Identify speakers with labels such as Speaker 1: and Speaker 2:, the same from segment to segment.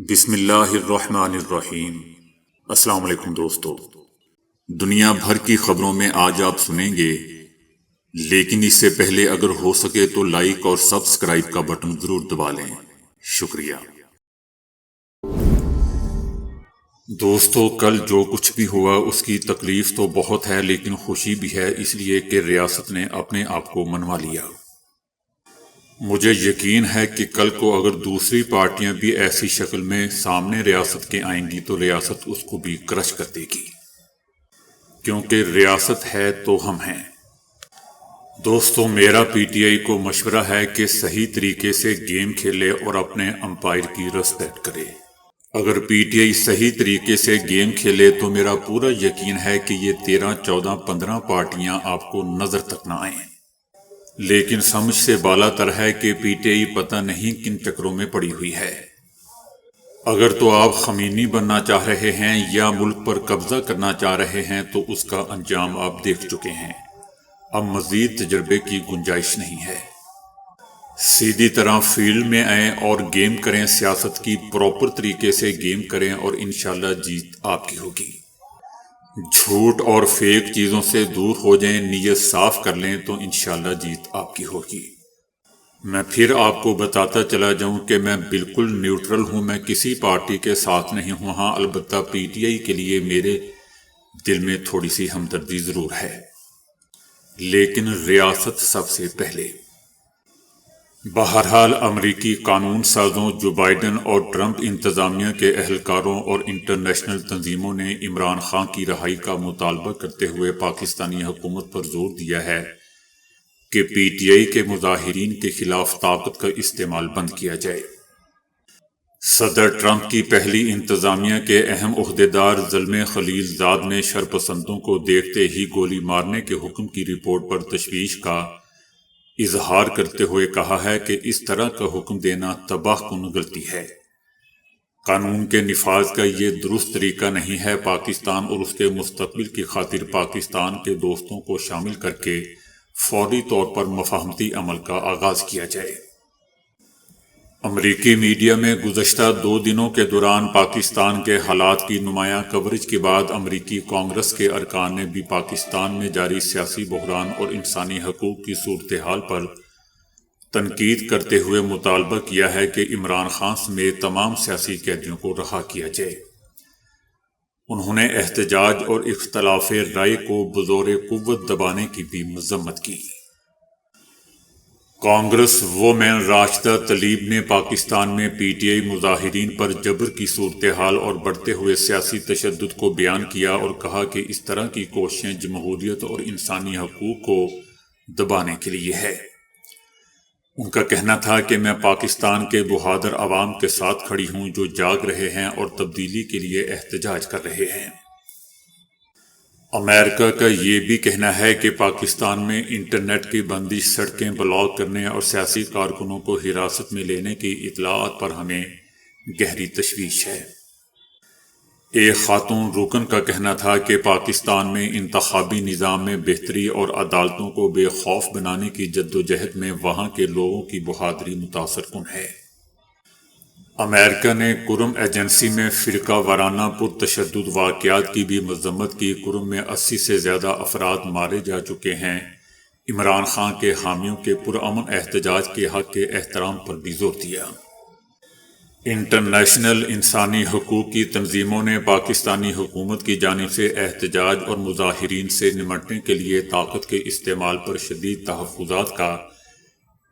Speaker 1: بسم اللہ الرحمن الرحیم۔ السلام علیکم دوستو، دنیا بھر کی خبروں میں آج آپ سنیں گے، لیکن اس سے پہلے اگر ہو سکے تو لائک اور سبسکرائب کا بٹن ضرور دبا لیں۔ شکریہ دوستو، کل جو کچھ بھی ہوا اس کی تکلیف تو بہت ہے، لیکن خوشی بھی ہے، اس لیے کہ ریاست نے اپنے آپ کو منوا لیا۔ مجھے یقین ہے کہ کل کو اگر دوسری پارٹیاں بھی ایسی شکل میں سامنے ریاست کے آئیں گی تو ریاست اس کو بھی کرش کر دے گی، کیونکہ ریاست ہے تو ہم ہیں۔ دوستو، میرا پی ٹی آئی کو مشورہ ہے کہ صحیح طریقے سے گیم کھیلے اور اپنے امپائر کی رسپیکٹ کرے۔ اگر پی ٹی آئی صحیح طریقے سے گیم کھیلے تو میرا پورا یقین ہے کہ یہ 13، 14، 15 پارٹیاں آپ کو نظر تک نہ آئیں۔ لیکن سمجھ سے بالا تر ہے کہ پی ٹی آئی پتہ نہیں کن چکروں میں پڑی ہوئی ہے۔ اگر تو آپ خمینی بننا چاہ رہے ہیں یا ملک پر قبضہ کرنا چاہ رہے ہیں تو اس کا انجام آپ دیکھ چکے ہیں۔ اب مزید تجربے کی گنجائش نہیں ہے۔ سیدھی طرح فیلڈ میں آئیں اور گیم کریں، سیاست کی پراپر طریقے سے گیم کریں اور انشاءاللہ جیت آپ کی ہوگی۔ جھوٹ اور فیک چیزوں سے دور ہو جائیں، نیت صاف کر لیں تو انشاءاللہ جیت آپ کی ہوگی۔ میں پھر آپ کو بتاتا چلا جاؤں کہ میں بالکل نیوٹرل ہوں، میں کسی پارٹی کے ساتھ نہیں ہوں۔ ہاں، البتہ پی ٹی آئی کے لیے میرے دل میں تھوڑی سی ہمدردی ضرور ہے، لیکن ریاست سب سے پہلے۔ بہرحال امریکی قانون سازوں، جو بائیڈن اور ٹرمپ انتظامیہ کے اہلکاروں اور انٹرنیشنل تنظیموں نے عمران خان کی رہائی کا مطالبہ کرتے ہوئے پاکستانی حکومت پر زور دیا ہے کہ پی ٹی آئی کے مظاہرین کے خلاف طاقت کا استعمال بند کیا جائے۔ صدر ٹرمپ کی پہلی انتظامیہ کے اہم عہدیدار زلمے خلیل زاد نے شرپسندوں کو دیکھتے ہی گولی مارنے کے حکم کی رپورٹ پر تشویش کا اظہار کرتے ہوئے کہا ہے کہ اس طرح کا حکم دینا تباہ کن غلطی ہے۔ قانون کے نفاذ کا یہ درست طریقہ نہیں ہے۔ پاکستان اور اس کے مستقبل کی خاطر پاکستان کے دوستوں کو شامل کر کے فوری طور پر مفاہمتی عمل کا آغاز کیا جائے۔ امریکی میڈیا میں گزشتہ 2 دنوں کے دوران پاکستان کے حالات کی نمایاں کوریج کے بعد امریکی کانگریس کے ارکان نے بھی پاکستان میں جاری سیاسی بحران اور انسانی حقوق کی صورتحال پر تنقید کرتے ہوئے مطالبہ کیا ہے کہ عمران خان سمیت تمام سیاسی قیدیوں کو رہا کیا جائے۔ انہوں نے احتجاج اور اختلاف رائے کو بزور قوت دبانے کی بھی مذمت کی۔ کانگریس وومین راشدہ طلیب نے پاکستان میں پی ٹی آئی مظاہرین پر جبر کی صورتحال اور بڑھتے ہوئے سیاسی تشدد کو بیان کیا اور کہا کہ اس طرح کی کوششیں جمہوریت اور انسانی حقوق کو دبانے کے لیے ہے۔ ان کا کہنا تھا کہ میں پاکستان کے بہادر عوام کے ساتھ کھڑی ہوں جو جاگ رہے ہیں اور تبدیلی کے لیے احتجاج کر رہے ہیں۔ امریکہ کا یہ بھی کہنا ہے کہ پاکستان میں انٹرنیٹ کی بندش، سڑکیں بلاک کرنے اور سیاسی کارکنوں کو حراست میں لینے کی اطلاعات پر ہمیں گہری تشویش ہے۔ ایک خاتون رکن کا کہنا تھا کہ پاکستان میں انتخابی نظام میں بہتری اور عدالتوں کو بے خوف بنانے کی جدوجہد میں وہاں کے لوگوں کی بہادری متاثر کن ہے۔ امریکہ نے کرم ایجنسی میں فرقہ وارانہ پرتشدد واقعات کی بھی مذمت کی۔ کرم میں 80 سے زیادہ افراد مارے جا چکے ہیں۔ عمران خان کے حامیوں کے پرامن احتجاج کے حق کے احترام پر بھی زور دیا۔ انٹرنیشنل انسانی حقوق کی تنظیموں نے پاکستانی حکومت کی جانب سے احتجاج اور مظاہرین سے نمٹنے کے لیے طاقت کے استعمال پر شدید تحفظات کا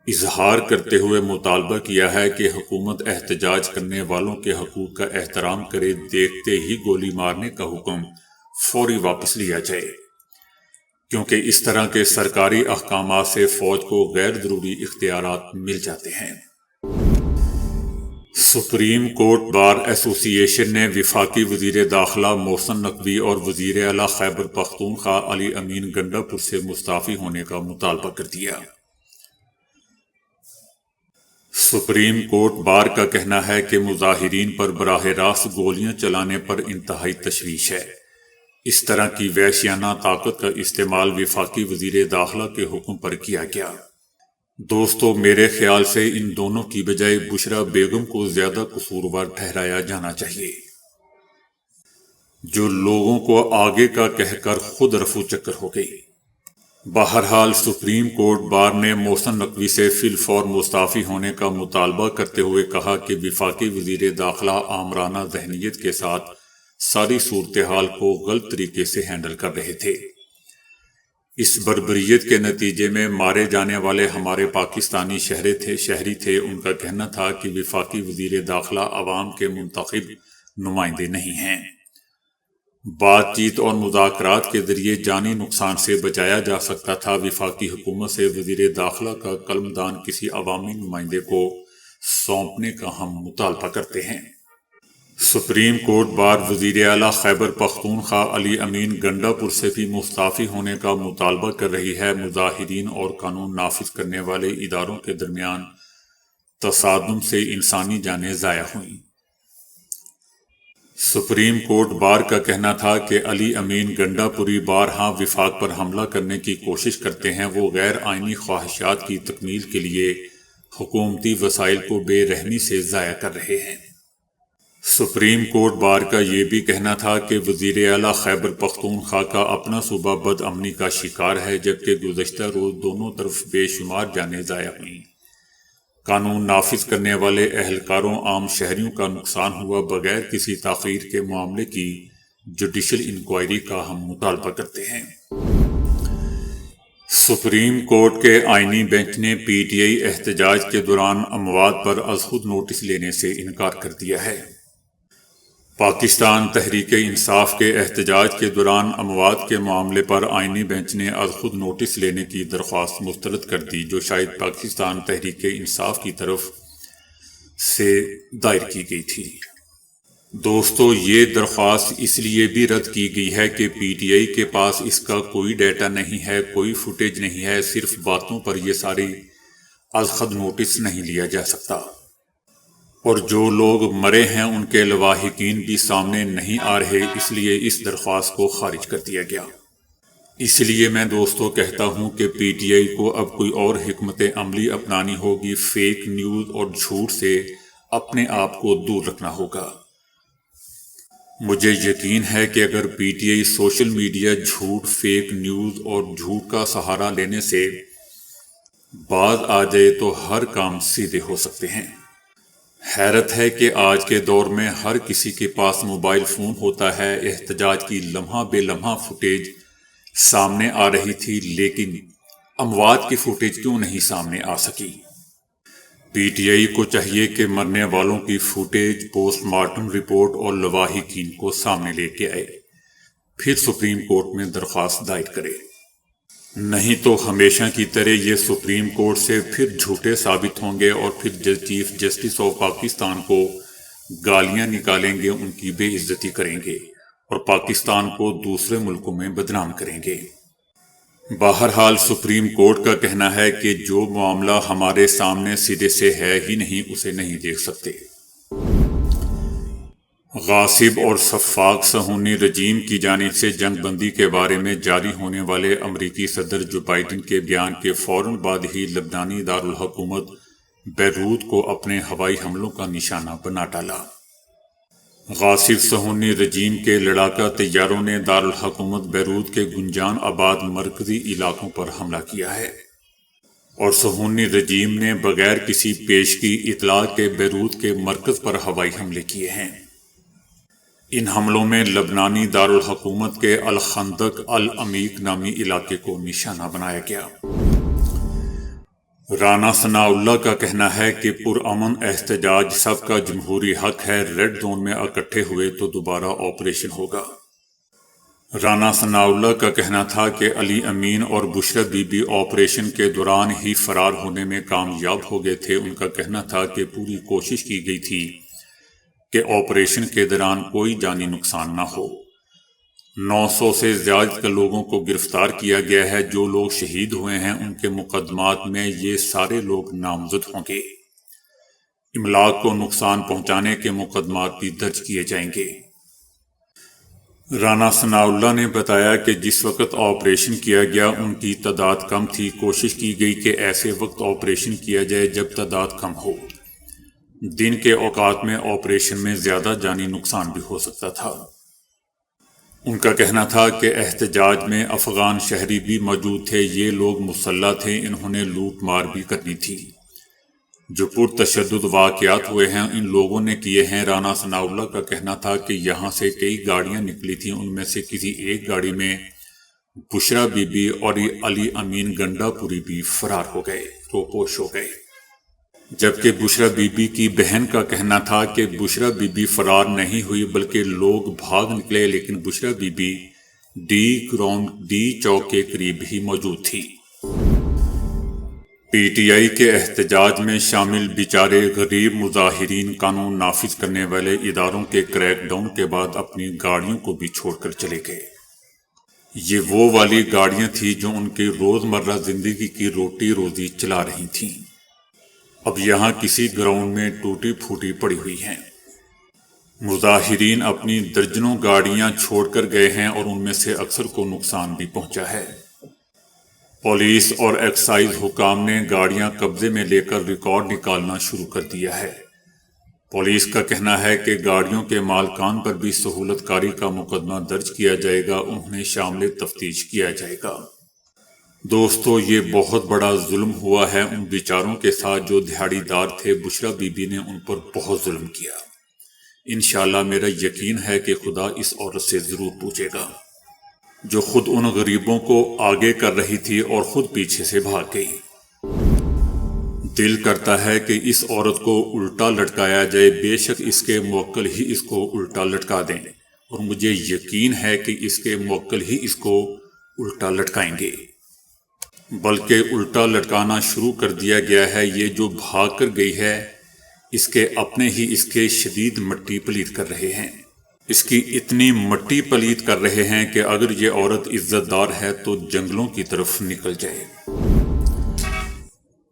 Speaker 1: اظہار کرتے ہوئے مطالبہ کیا ہے کہ حکومت احتجاج کرنے والوں کے حقوق کا احترام کرے، دیکھتے ہی گولی مارنے کا حکم فوری واپس لیا جائے، کیونکہ اس طرح کے سرکاری احکامات سے فوج کو غیر ضروری اختیارات مل جاتے ہیں۔ سپریم کورٹ بار ایسوسی ایشن نے وفاقی وزیر داخلہ محسن نقوی اور وزیر اعلیٰ خیبر پختونخوا علی امین گنڈا پور سے مستعفی ہونے کا مطالبہ کر دیا۔ سپریم کورٹ بار کا کہنا ہے کہ مظاہرین پر براہ راست گولیاں چلانے پر انتہائی تشویش ہے۔ اس طرح کی وحشیانہ طاقت کا استعمال وفاقی وزیر داخلہ کے حکم پر کیا گیا۔ دوستو، میرے خیال سے ان دونوں کی بجائے بشرا بیگم کو زیادہ قصوروار ٹھہرایا جانا چاہیے، جو لوگوں کو آگے کا کہہ کر خود رفو چکر ہو گئی۔ بہرحال سپریم کورٹ بار نے محسن نقوی سے فی الفور مستعفی ہونے کا مطالبہ کرتے ہوئے کہا کہ وفاقی وزیر داخلہ آمرانہ ذہنیت کے ساتھ ساری صورتحال کو غلط طریقے سے ہینڈل کر رہے تھے۔ اس بربریت کے نتیجے میں مارے جانے والے ہمارے پاکستانی شہری تھے۔ ان کا کہنا تھا کہ وفاقی وزیر داخلہ عوام کے منتخب نمائندے نہیں ہیں۔ بات چیت اور مذاکرات کے ذریعے جانی نقصان سے بچایا جا سکتا تھا۔ وفاقی حکومت سے وزیر داخلہ کا قلمدان کسی عوامی نمائندے کو سونپنے کا ہم مطالبہ کرتے ہیں۔ سپریم کورٹ بار وزیر اعلیٰ خیبر پختونخوا علی امین گنڈا پور سے بھی مستعفی ہونے کا مطالبہ کر رہی ہے۔ مظاہرین اور قانون نافذ کرنے والے اداروں کے درمیان تصادم سے انسانی جانیں ضائع ہوئیں۔ سپریم کورٹ بار کا کہنا تھا کہ علی امین گنڈا پوری بارہا وفاق پر حملہ کرنے کی کوشش کرتے ہیں۔ وہ غیر آئینی خواہشات کی تکمیل کے لیے حکومتی وسائل کو بے رحمی سے ضائع کر رہے ہیں۔ سپریم کورٹ بار کا یہ بھی کہنا تھا کہ وزیر اعلیٰ خیبر پختونخوا کا اپنا صوبہ بد امنی کا شکار ہے، جبکہ گزشتہ روز دونوں طرف بے شمار جانیں ضائع ہوئیں۔ قانون نافذ کرنے والے اہلکاروں عام شہریوں کا نقصان ہوا۔ بغیر کسی تاخیر کے معاملے کی جوڈیشل انکوائری کا ہم مطالبہ کرتے ہیں۔ سپریم کورٹ کے آئینی بینچ نے پی ٹی آئی احتجاج کے دوران اموات پر از خود نوٹس لینے سے انکار کر دیا ہے۔ پاکستان تحریک انصاف کے احتجاج کے دوران اموات کے معاملے پر آئینی بینچ نے از خود نوٹس لینے کی درخواست مسترد کر دی، جو شاید پاکستان تحریک انصاف کی طرف سے دائر کی گئی تھی۔ دوستو، یہ درخواست اس لیے بھی رد کی گئی ہے کہ پی ٹی آئی کے پاس اس کا کوئی ڈیٹا نہیں ہے، کوئی فوٹیج نہیں ہے۔ صرف باتوں پر یہ ساری از خود نوٹس نہیں لیا جا سکتا، اور جو لوگ مرے ہیں ان کے لواحقین بھی سامنے نہیں آ رہے، اس لیے اس درخواست کو خارج کر دیا گیا۔ اس لیے میں دوستو کہتا ہوں کہ پی ٹی آئی کو اب کوئی اور حکمت عملی اپنانی ہوگی۔ فیک نیوز اور جھوٹ سے اپنے آپ کو دور رکھنا ہوگا۔ مجھے یقین ہے کہ اگر P T I social media جھوٹ، فیک نیوز اور جھوٹ کا سہارا لینے سے باز آ جائے تو ہر کام سیدھے ہو سکتے ہیں۔ حیرت ہے کہ آج کے دور میں ہر کسی کے پاس موبائل فون ہوتا ہے۔ احتجاج کی لمحہ بے لمحہ فوٹیج سامنے آ رہی تھی، لیکن اموات کی فوٹیج کیوں نہیں سامنے آ سکی؟ پی ٹی آئی کو چاہیے کہ مرنے والوں کی فوٹیج، پوسٹ مارٹم رپورٹ اور لواحقین کو سامنے لے کے آئے، پھر سپریم کورٹ میں درخواست دائر کرے۔ نہیں تو ہمیشہ کی طرح یہ سپریم کورٹ سے پھر جھوٹے ثابت ہوں گے اور پھر چیف جسٹس آف پاکستان کو گالیاں نکالیں گے، ان کی بے عزتی کریں گے اور پاکستان کو دوسرے ملکوں میں بدنام کریں گے۔ بہرحال سپریم کورٹ کا کہنا ہے کہ جو معاملہ ہمارے سامنے سرے سے ہے ہی نہیں، اسے نہیں دیکھ سکتے۔ غاصب اور سفاک صہیونی رجیم کی جانب سے جنگ بندی کے بارے میں جاری ہونے والے امریکی صدر جو بائیڈن کے بیان کے فوراً بعد ہی لبنانی دارالحکومت بیروت کو اپنے ہوائی حملوں کا نشانہ بنا ڈالا۔ غاصب صہیونی رجیم کے لڑاکا طیاروں نے دارالحکومت بیروت کے گنجان آباد مرکزی علاقوں پر حملہ کیا ہے، اور صہیونی رجیم نے بغیر کسی پیشگی اطلاع کے بیروت کے مرکز پر ہوائی حملے کیے ہیں۔ ان حملوں میں لبنانی دارالحکومت کے الخندق العمیق نامی علاقے کو نشانہ بنایا گیا۔ رانا ثناء اللہ کا کہنا ہے کہ پرامن احتجاج سب کا جمہوری حق ہے، ریڈ زون میں اکٹھے ہوئے تو دوبارہ آپریشن ہوگا۔ رانا ثناء اللہ کا کہنا تھا کہ علی امین اور بشرا بی بی آپریشن کے دوران ہی فرار ہونے میں کامیاب ہو گئے تھے۔ ان کا کہنا تھا کہ پوری کوشش کی گئی تھی کہ آپریشن کے دوران کوئی جانی نقصان نہ ہو۔ 900 سے زیادہ لوگوں کو گرفتار کیا گیا ہے۔ جو لوگ شہید ہوئے ہیں ان کے مقدمات میں یہ سارے لوگ نامزد ہوں گے۔ املاک کو نقصان پہنچانے کے مقدمات بھی درج کیے جائیں گے۔ رانا ثناءاللہ نے بتایا کہ جس وقت آپریشن کیا گیا ان کی تعداد کم تھی، کوشش کی گئی کہ ایسے وقت آپریشن کیا جائے جب تعداد کم ہو۔ دن کے اوقات میں آپریشن میں زیادہ جانی نقصان بھی ہو سکتا تھا۔ ان کا کہنا تھا کہ احتجاج میں افغان شہری بھی موجود تھے، یہ لوگ مسلح تھے، انہوں نے لوٹ مار بھی کرنی تھی۔ جو پرتشدد واقعات ہوئے ہیں ان لوگوں نے کیے ہیں۔ رانا ثناءاللہ کا کہنا تھا کہ یہاں سے کئی گاڑیاں نکلی تھیں، ان میں سے کسی ایک گاڑی میں بشرا بی بی اور علی امین گنڈا پوری بھی فرار ہو گئے، روپوش ہو گئے، جبکہ بشرا بی بی کی بہن کا کہنا تھا کہ بشرا بی بی فرار نہیں ہوئی بلکہ لوگ بھاگ نکلے، لیکن بشرا بی بی ڈی چوک کے قریب ہی موجود تھی۔ پی ٹی آئی کے احتجاج میں شامل بیچارے غریب مظاہرین قانون نافذ کرنے والے اداروں کے کریک ڈاؤن کے بعد اپنی گاڑیوں کو بھی چھوڑ کر چلے گئے۔ یہ وہ والی گاڑیاں تھیں جو ان کی روزمرہ زندگی کی روٹی روزی چلا رہی تھیں، اب یہاں کسی گراؤنڈ میں ٹوٹی پھوٹی پڑی ہوئی ہیں۔ مظاہرین اپنی درجنوں گاڑیاں چھوڑ کر گئے ہیں اور ان میں سے اکثر کو نقصان بھی پہنچا ہے۔ پولیس اور ایکسائز حکام نے گاڑیاں قبضے میں لے کر ریکارڈ نکالنا شروع کر دیا ہے۔ پولیس کا کہنا ہے کہ گاڑیوں کے مالکان پر بھی سہولت کاری کا مقدمہ درج کیا جائے گا، انہیں شامل تفتیش کیا جائے گا۔ دوستو، یہ بہت بڑا ظلم ہوا ہے ان بیچاروں کے ساتھ جو دہاڑی دار تھے۔ بشرا بی بی نے ان پر بہت ظلم کیا۔ انشاءاللہ میرا یقین ہے کہ خدا اس عورت سے ضرور پوچھے گا جو خود ان غریبوں کو آگے کر رہی تھی اور خود پیچھے سے بھاگ گئی۔ دل کرتا ہے کہ اس عورت کو الٹا لٹکایا جائے، بے شک اس کے موکل ہی اس کو الٹا لٹکا دیں، اور مجھے یقین ہے کہ اس کے موکل ہی اس کو الٹا لٹکائیں گے، بلکہ الٹا لٹکانا شروع کر دیا گیا ہے۔ یہ جو بھاگ کر گئی ہے اس کے اپنے ہی اس کے شدید مٹی پلیت کر رہے ہیں، اس کی اتنی مٹی پلیت کر رہے ہیں کہ اگر یہ عورت عزت دار ہے تو جنگلوں کی طرف نکل جائے۔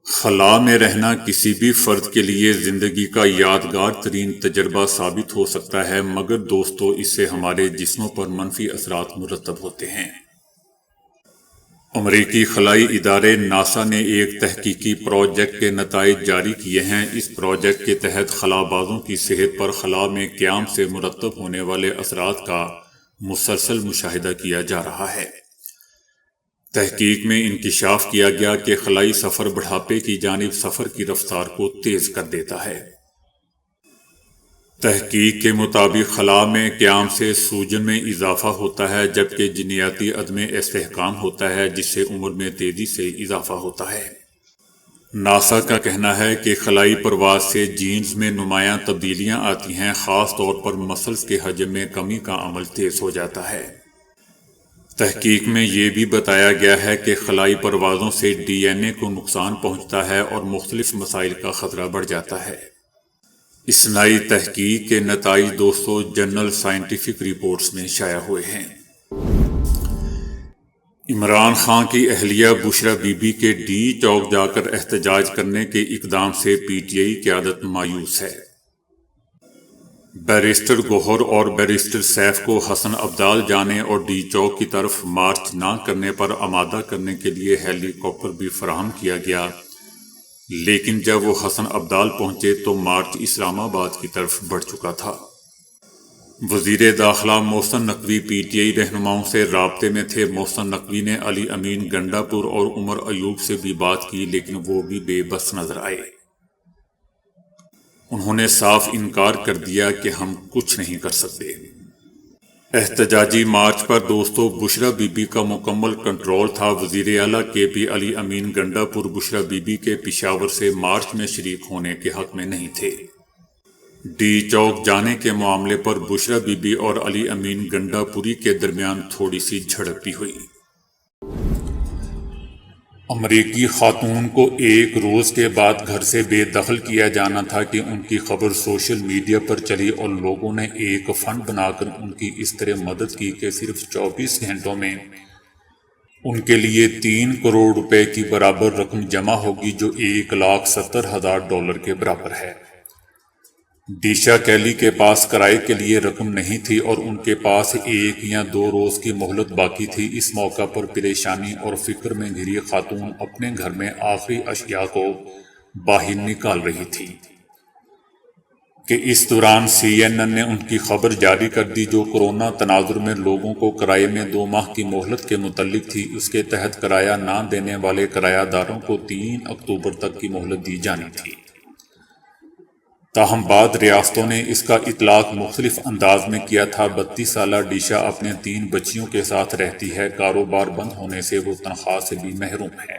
Speaker 1: خلا میں رہنا کسی بھی فرد کے لیے زندگی کا یادگار ترین تجربہ ثابت ہو سکتا ہے، مگر دوستو اس سے ہمارے جسموں پر منفی اثرات مرتب ہوتے ہیں۔ امریکی خلائی ادارے ناسا نے ایک تحقیقی پروجیکٹ کے نتائج جاری کیے ہیں۔ اس پروجیکٹ کے تحت خلا بازوں کی صحت پر خلا میں قیام سے مرتب ہونے والے اثرات کا مسلسل مشاہدہ کیا جا رہا ہے۔ تحقیق میں انکشاف کیا گیا کہ خلائی سفر بڑھاپے کی جانب سفر کی رفتار کو تیز کر دیتا ہے۔ تحقیق کے مطابق خلا میں قیام سے سوجن میں اضافہ ہوتا ہے، جبکہ جنیاتی عدم استحکام ہوتا ہے جس سے عمر میں تیزی سے اضافہ ہوتا ہے۔ ناسا کا کہنا ہے کہ خلائی پرواز سے جینز میں نمایاں تبدیلیاں آتی ہیں، خاص طور پر مسلز کے حجم میں کمی کا عمل تیز ہو جاتا ہے۔ تحقیق میں یہ بھی بتایا گیا ہے کہ خلائی پروازوں سے ڈی این اے کو نقصان پہنچتا ہے اور مختلف مسائل کا خطرہ بڑھ جاتا ہے۔ اس نئی تحقیق کے نتائج دوستو جرنل سائنٹیفک رپورٹس میں شائع ہوئے ہیں۔ عمران خان کی اہلیہ بشرا بی بی کے ڈی چوک جا کر احتجاج کرنے کے اقدام سے پی ٹی آئی قیادت مایوس ہے۔ بیرسٹر گوہر اور بیرسٹر سیف کو حسن عبدال جانے اور ڈی چوک کی طرف مارچ نہ کرنے پر آمادہ کرنے کے لیے ہیلی کاپٹر بھی فراہم کیا گیا، لیکن جب وہ حسن عبدال پہنچے تو مارچ اسلام آباد کی طرف بڑھ چکا تھا۔ وزیر داخلہ Mohsin Naqvi P T I رہنماؤں سے رابطے میں تھے۔ محسن نقوی نے علی امین گنڈا پور اور عمر ایوب سے بھی بات کی، لیکن وہ بھی بے بس نظر آئے۔ انہوں نے صاف انکار کر دیا کہ ہم کچھ نہیں کر سکتے۔ احتجاجی مارچ پر دوستو بشرا بی بی کا مکمل کنٹرول تھا۔ وزیر اعلیٰ کے پی علی امین گنڈا پور بشرا بی بی کے پشاور سے مارچ میں شریک ہونے کے حق میں نہیں تھے۔ ڈی چوک جانے کے معاملے پر بشرا بی بی اور علی امین گنڈا پوری کے درمیان تھوڑی سی جھڑپ بھی ہوئی۔ امریکی خاتون کو ایک روز کے بعد گھر سے بے دخل کیا جانا تھا کہ ان کی خبر سوشل میڈیا پر چلی اور لوگوں نے ایک فنڈ بنا کر ان کی اس طرح مدد کی کہ صرف 24 گھنٹوں میں ان کے لیے 3 کروڑ روپے کی برابر رقم جمع ہوگی، جو $1,70,000 کے برابر ہے۔ ڈیشا کیلی کے پاس کرائے کے لیے رقم نہیں تھی اور ان کے پاس 1 یا 2 روز کی مہلت باقی تھی۔ اس موقع پر پریشانی اور فکر میں گھری خاتون اپنے گھر میں آخری اشیاء کو باہر نکال رہی تھی کہ اس دوران CNN نے ان کی خبر جاری کر دی جو کورونا تناظر میں لوگوں کو کرائے میں 2 ماہ کی مہلت کے متعلق تھی۔ اس کے تحت کرایہ نہ دینے والے کرایہ داروں کو 3 اکتوبر تک کی مہلت دی جانی تھی۔ تاہم بعد ریاستوں نے اس کا اطلاق مختلف انداز میں کیا تھا۔ 32 سالہ ڈیشا اپنے 3 بچیوں کے ساتھ رہتی ہے۔ کاروبار بند ہونے سے وہ تنخواہ سے بھی محروم ہے۔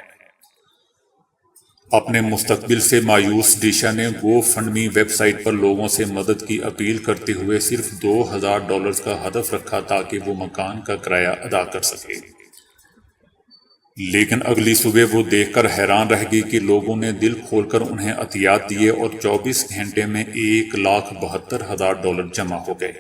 Speaker 1: اپنے مستقبل سے مایوس ڈیشا نے GoFundMe ویب سائٹ پر لوگوں سے مدد کی اپیل کرتے ہوئے صرف $2000 کا ہدف رکھا تاکہ وہ مکان کا کرایہ ادا کر سکے۔ لیکن اگلی صبح وہ دیکھ کر حیران رہ گئی کہ لوگوں نے دل کھول کر انہیں عطیات دیے اور 24 گھنٹے میں $1,72,000 جمع ہو گئے۔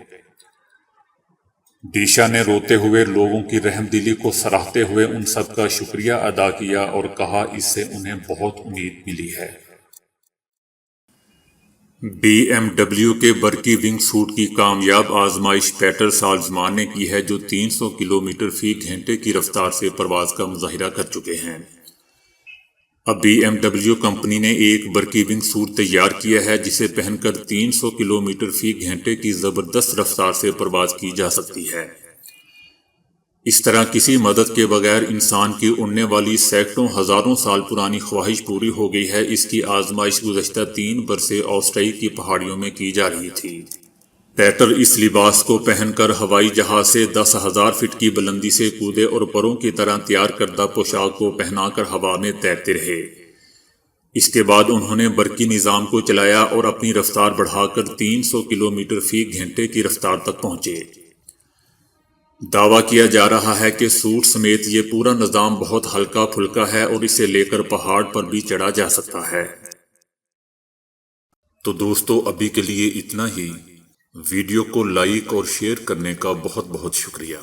Speaker 1: ڈیشا نے روتے ہوئے لوگوں کی رحم دلی کو سراہتے ہوئے ان سب کا شکریہ ادا کیا اور کہا اس سے انہیں بہت امید ملی ہے۔ BMW کے برقی ونگ سوٹ کی کامیاب آزمائش پیٹر سالزمان نے کی ہے جو 300 کلومیٹر فی گھنٹے کی رفتار سے پرواز کا مظاہرہ کر چکے ہیں۔ اب BMW کمپنی نے ایک برقی ونگ سوٹ تیار کیا ہے جسے پہن کر 300 کلومیٹر فی گھنٹے کی زبردست رفتار سے پرواز کی جا سکتی ہے۔ اس طرح کسی مدد کے بغیر انسان کی اڑنے والی سینکڑوں ہزاروں سال پرانی خواہش پوری ہو گئی ہے۔ اس کی آزمائش گزشتہ 3 برسیں آسٹریلیا کی پہاڑیوں میں کی جا رہی تھی۔ پیٹر اس لباس کو پہن کر ہوائی جہاز سے 10,000 فٹ کی بلندی سے کودے اور پروں کی طرح تیار کردہ پوشاک کو پہنا کر ہوا میں تیرتے رہے۔ اس کے بعد انہوں نے برقی نظام کو چلایا اور اپنی رفتار بڑھا کر 300 کلومیٹر فی گھنٹے کی رفتار تک پہنچے۔ دعویٰ کیا جا رہا ہے کہ سوٹ سمیت یہ پورا نظام بہت ہلکا پھلکا ہے اور اسے لے کر پہاڑ پر بھی چڑھا جا سکتا ہے۔ تو دوستو ابھی کے لیے اتنا ہی۔ ویڈیو کو لائک اور شیئر کرنے کا بہت بہت شکریہ۔